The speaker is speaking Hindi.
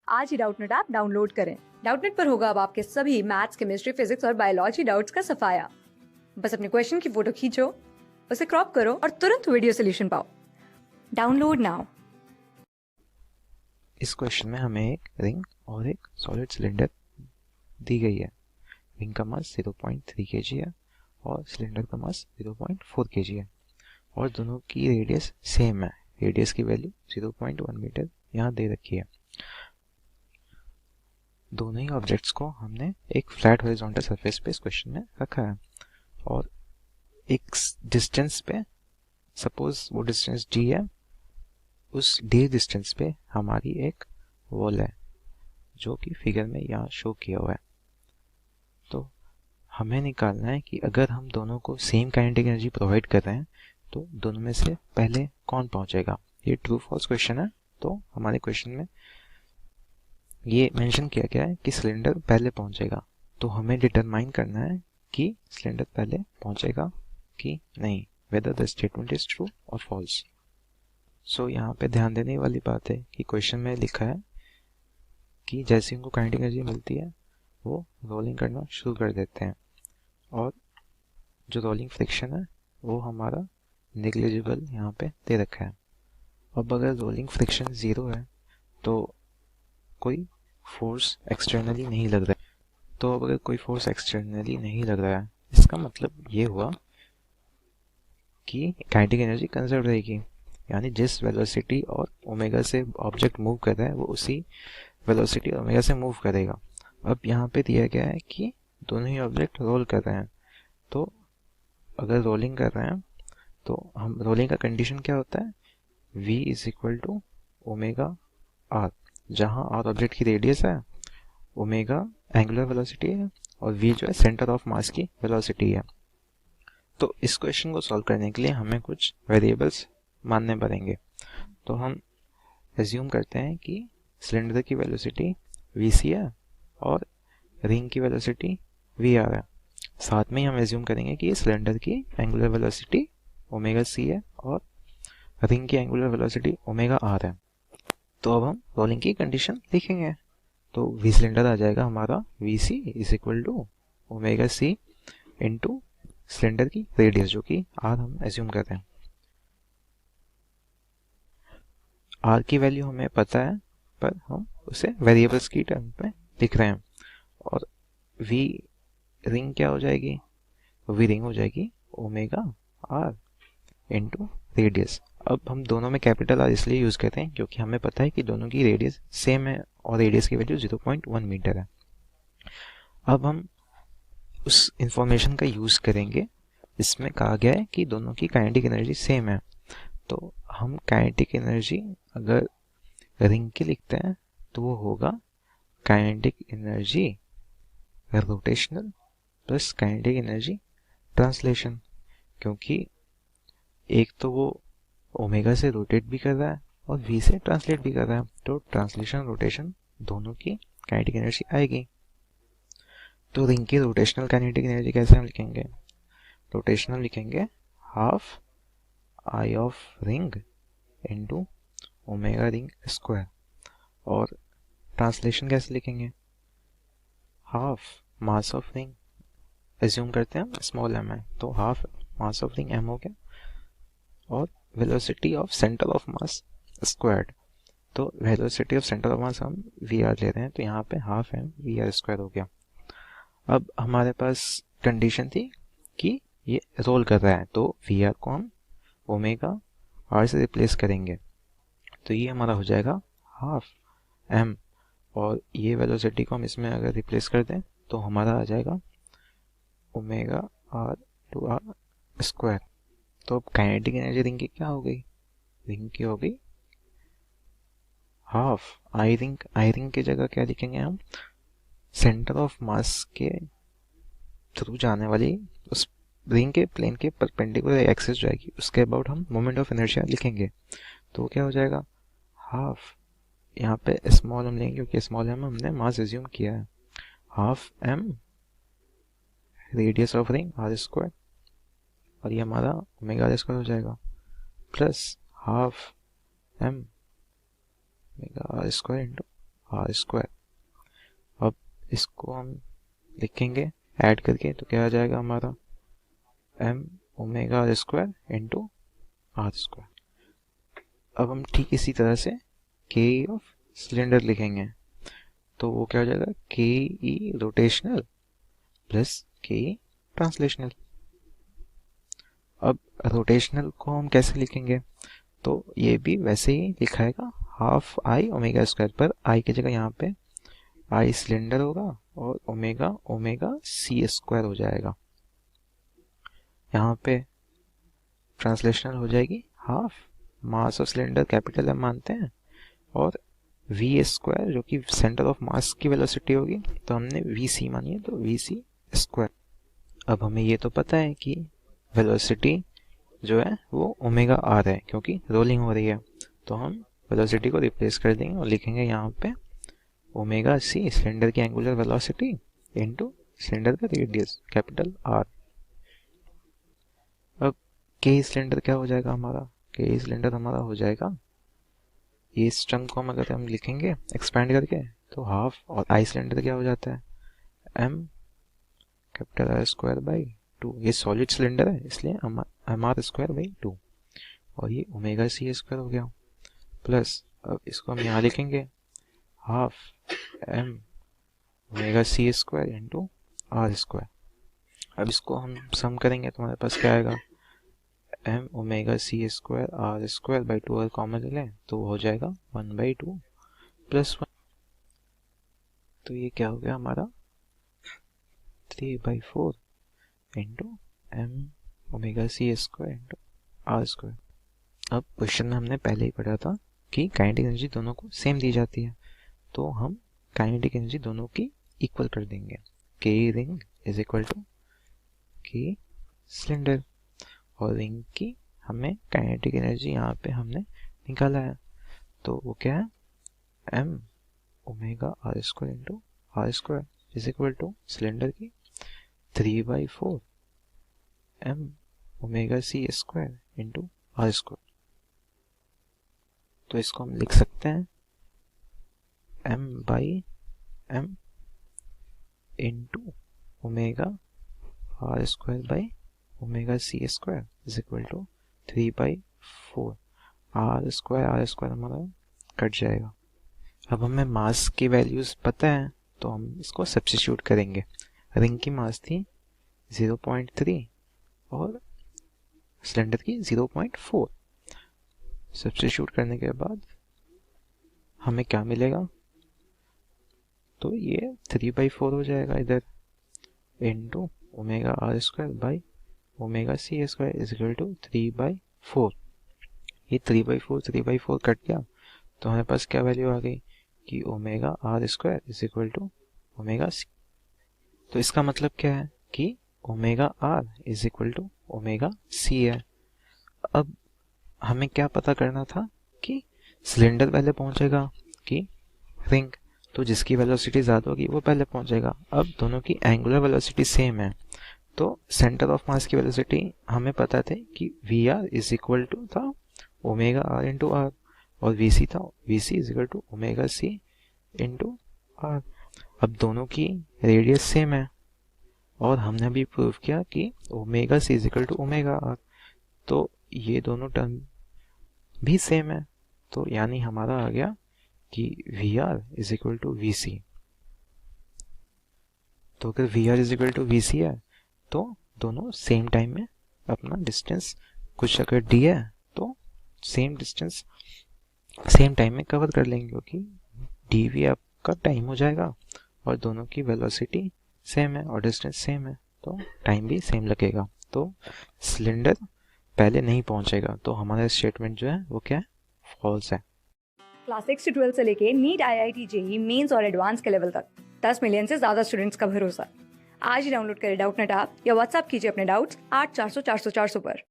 आज ही डाउटनेट ऐप डाउनलोड करें। डाउटनेट पर होगा अब आपके सभी मैथ्स, केमिस्ट्री, फिजिक्स और बायोलॉजी डाउट्स का सफाया। बस अपने क्वेश्चन की फोटो खींचो, उसे क्रॉप करो और तुरंत वीडियो सोल्यूशन पाओ। Download now. इस क्वेश्चन में हमें एक रिंग और एक सॉलिड सिलेंडर दी गई है। रिंग का मास 0.3 kg है और सिलेंडर का मास 0.4 kg है और दोनों की रेडियस सेम है। रेडियस की वैल्यू 0.1 मीटर यहाँ दे रखी है। दोनों ही ऑब्जेक्ट्स को हमने एक फ्लैट हॉरिजॉन्टल सरफेस पे इस क्वेश्चन में रखा है और एक डिस्टेंस पे, सपोज वो डिस्टेंस d है, उस d डिस्टेंस पे हमारी एक वॉल है जो कि फिगर में यहाँ शो किया हुआ है। तो हमें निकालना है कि अगर हम दोनों को सेम काइनेटिक एनर्जी प्रोवाइड कर रहे हैं तो दोनों में से पहले कौन पहुंचेगा। ये ट्रू फॉल्स क्वेश्चन है, तो हमारे क्वेश्चन में ये मेंशन किया गया है कि सिलेंडर पहले पहुंचेगा। तो हमें डिटरमाइन करना है कि सिलेंडर पहले पहुंचेगा कि नहीं, whether the statement is true और फॉल्स। सो यहाँ पे ध्यान देने वाली बात है कि क्वेश्चन में लिखा है कि जैसे उनको काइनेटिक एनर्जी मिलती है वो रोलिंग करना शुरू कर देते हैं और जो रोलिंग फ्रिक्शन है वो हमारा नेग्लिजिबल यहाँ पे दे रखा है। अब अगर रोलिंग फ्रिक्शन 0 है तो कोई फोर्स एक्सटर्नली नहीं लग रहा है। तो अब अगर कोई फोर्स एक्सटर्नली नहीं लग रहा है, इसका मतलब ये हुआ कि काइनेटिक एनर्जी कंजर्व रहेगी। यानी जिस वेलोसिटी और ओमेगा से ऑब्जेक्ट मूव कर रहा है वो उसी वेलोसिटी और ओमेगा से मूव करेगा। अब यहाँ पे दिया गया है कि दोनों ही ऑब्जेक्ट रोल कर रहे हैं, तो अगर रोलिंग कर रहे हैं तो हम रोलिंग का कंडीशन क्या होता है, v is equal to omega R, जहाँ आर ऑब्जेक्ट की रेडियस है, ओमेगा एंगुलर वेलोसिटी है और v जो है सेंटर ऑफ मास की वेलोसिटी है। तो इस क्वेश्चन को सॉल्व करने के लिए हमें कुछ वेरिएबल्स मानने पड़ेंगे। तो हम एज्यूम करते हैं कि सिलेंडर की वेलोसिटी vc है और रिंग की वेलोसिटी vr है। साथ में ही हम एज्यूम करेंगे कि सिलेंडर की एंगुलर वेलोसिटी ओमेगा c है और रिंग की एंगुलर वेलोसिटी ओमेगा r है। तो अब हम रोलिंग की कंडीशन लिखेंगे। तो v सिलेंडर आ जाएगा हमारा vc is equal to omega c into cylinder की रेडियस जो कि r हम एज्यूम करते हैं। r की वैल्यू हमें पता है पर हम उसे वेरिएबल्स की टर्म में लिख रहे हैं। और v रिंग क्या हो जाएगी, v रिंग हो जाएगी ओमेगा r इंटू रेडियस। अब हम दोनों में कैपिटल आर इसलिए यूज करते हैं क्योंकि हमें पता है कि दोनों की रेडियस सेम है और रेडियस की वैल्यू 0.1 मीटर है। अब हम उस इंफॉर्मेशन का यूज करेंगे इसमें कहा गया है कि दोनों की काइनेटिक एनर्जी सेम है। तो हम काइनेटिक एनर्जी अगर रिंग की लिखते हैं तो वो होगा kinetic energy rotational plus kinetic energy translation, क्योंकि एक तो वो ओमेगा से रोटेट भी कर रहा है और v से ट्रांसलेट भी कर रहा है, तो ट्रांसलेशन रोटेशन दोनों की काइनेटिक एनर्जी आएगी। तो रिंग की रोटेशनल काइनेटिक एनर्जी कैसे हम लिखेंगे, रोटेशनल लिखेंगे half I of ring into omega ring square. और ट्रांसलेशन कैसे लिखेंगे, half mass of ring, assume करते हैं स्मॉल एम है तो half mass of ring m हो गया और velocity of centre of mass squared. तो velocity of centre of mass हम vr ले रहे हैं तो यहाँ पे हाफ m vr स्क्वायर हो गया। अब हमारे पास कंडीशन थी कि ये रोल कर रहा है तो vr को हम ओमेगा r से रिप्लेस करेंगे, तो ये हमारा हो जाएगा हाफ m और ये वेलोसिटी को हम इसमें अगर रिप्लेस कर दें तो हमारा आ जाएगा omega r to r square. तो अब काइनेटिक एनर्जी रिंग की क्या हो गई, रिंग की हो गई हाफ आई रिंग की जगह क्या लिखेंगे हम, सेंटर ऑफ मास के थ्रू जाने वाली उस रिंग के प्लेन के परपेंडिकुलर एक्सिस जाएगी, उसके अबाउट हम मोमेंट ऑफ इनर्शिया लिखेंगे। तो क्या हो जाएगा, हाफ, यहाँ पे स्मॉल हम लेंगे क्योंकि स्मॉल एम हमने मास एज्यूम किया है, half M radius of ring R square और ये हमारा ओमेगा आर स्क्वायर हो जाएगा plus half M omega R square into R square. अब इसको हम लिखेंगे ऐड करके, तो क्या आ जाएगा हमारा m omega R square into R square. अब हम ठीक इसी तरह से के ऑफ सिलेंडर लिखेंगे, तो वो क्या हो जाएगा के ई रोटेशनल प्लस के ई ट्रांसलेशनल। अब रोटेशनल को हम कैसे लिखेंगे, तो ये भी वैसे ही लिखाएगा हाफ आई ओमेगा स्क्वायर, पर आई की जगह यहाँ पे आई सिलेंडर होगा और ओमेगा ओमेगा सी स्क्वायर हो जाएगा। यहाँ पे ट्रांसलेशनल हो जाएगी half mass of cylinder capital M मानते हैं, और वी स्क्वायर जो कि सेंटर ऑफ मास की वेलोसिटी होगी, तो हमने वी सी मानी है, तो वी सी स्क्वायर। अब हमें ये तो पता है कि वेलोसिटी जो है वो ओमेगा आर है क्योंकि रोलिंग हो रही है, तो हम वेलोसिटी को रिप्लेस कर देंगे और लिखेंगे यहाँ पे ओमेगा सी सिलेंडर की एंगुलर वेलोसिटी इनटू सिलेंडर का रेडियस कैपिटल आर। अब के सिलेंडर क्या हो जाएगा हमारा, के सिलेंडर हमारा हो जाएगा, ये इस टर्म को हम अगर हम लिखेंगे एक्सपेंड करके तो हाफ, और आई सिलेंडर क्या हो जाता है M capital R square by 2। ये सॉलिड सिलेंडर है इसलिए एम आर स्क्वायर बाई 2, और ये ओमेगा सी स्क्वायर हो गया प्लस, अब इसको हम यहाँ लिखेंगे half M omega C square into R square. अब इसको हम सम करेंगे तो हमारे पास क्या आएगा M omega C square R square by 2 अगर कॉमन ले लें तो वो हो जाएगा 1/2 प्लस 1, तो ये क्या हो गया हमारा 3/4 into M omega C square into R square. अब क्वेश्चन में हमने पहले ही पढ़ा था कि काइनेटिक एनर्जी दोनों को सेम दी जाती है, तो हम काइनेटिक एनर्जी दोनों की इक्वल कर देंगे। के रिंग इज इक्वल टू के सिलेंडर, और रिंग की हमें काइनेटिक एनर्जी यहाँ पे हमने निकाला है, तो वो क्या है M omega R square into R square is equal to cylinder की 3/4 M omega C square into R square. तो इसको हम लिख सकते हैं M by M into omega R square by omega C square is equal to 3/4 R square हमारा कट जाएगा। अब हमें मास की वैल्यूज पता है तो हम इसको सब्स्टिट्यूट करेंगे। रिंग की मास थी 0.3 और सिलेंडर की 0.4। सब्स्टिट्यूट करने के बाद हमें क्या मिलेगा, तो ये 3/4 हो जाएगा इधर into omega R square by omega C square is equal to 3/4। ये 3/4 कट गया तो हमारे पास क्या वैल्यू आ गई कि omega R square is equal to omega C. तो इसका मतलब क्या है कि omega R is equal to omega C है। अब हमें क्या पता करना था कि सिलेंडर पहले पहुंचेगा कि रिंग, तो जिसकी वेलोसिटी ज़्यादा होगी वो पहले पहुंचेगा। अब दोनों की एंगुलर वेलोसिटी सेम है, तो सेंटर ऑफ मास की वेलोसिटी हमें पता थे कि V R is equal to था ओमेगा आर इंटू आर, और वी सी था V C is equal to omega C into R. अब दोनों की रेडियस सेम है और हमने अभी प्रूव किया कि omega C is equal to omega R, तो ये दोनों टर्म भी सेम है, तो यानी हमारा आ गया कि V R is equal to V C. तो अगर V R is equal to V C है तो दोनों सेम टाइम में अपना डिस्टेंस, कुछ अगर डी है तो सेम डिस्टेंस सेम टाइम में कवर कर लेंगे, क्योंकि डी वी आपका टाइम हो जाएगा और दोनों की वेलोसिटी सेम है और डिस्टेंस सेम है, तो टाइम भी सेम लगेगा। तो सिलेंडर पहले नहीं पहुंचेगा, तो हमारा स्टेटमेंट जो है वो क्या है, फॉल्स है। क्लास 6 से 12 से लेके नीट, IIT, JEE मेंस और एडवांस के लेवल तक 10 मिलियन से ज्यादा स्टूडेंट्स का भरोसा। आज ही डाउनलोड करें डाउटनेट ऐप या व्हाट्सएप कीजिए अपने डाउट्स 8400 400 400 पर।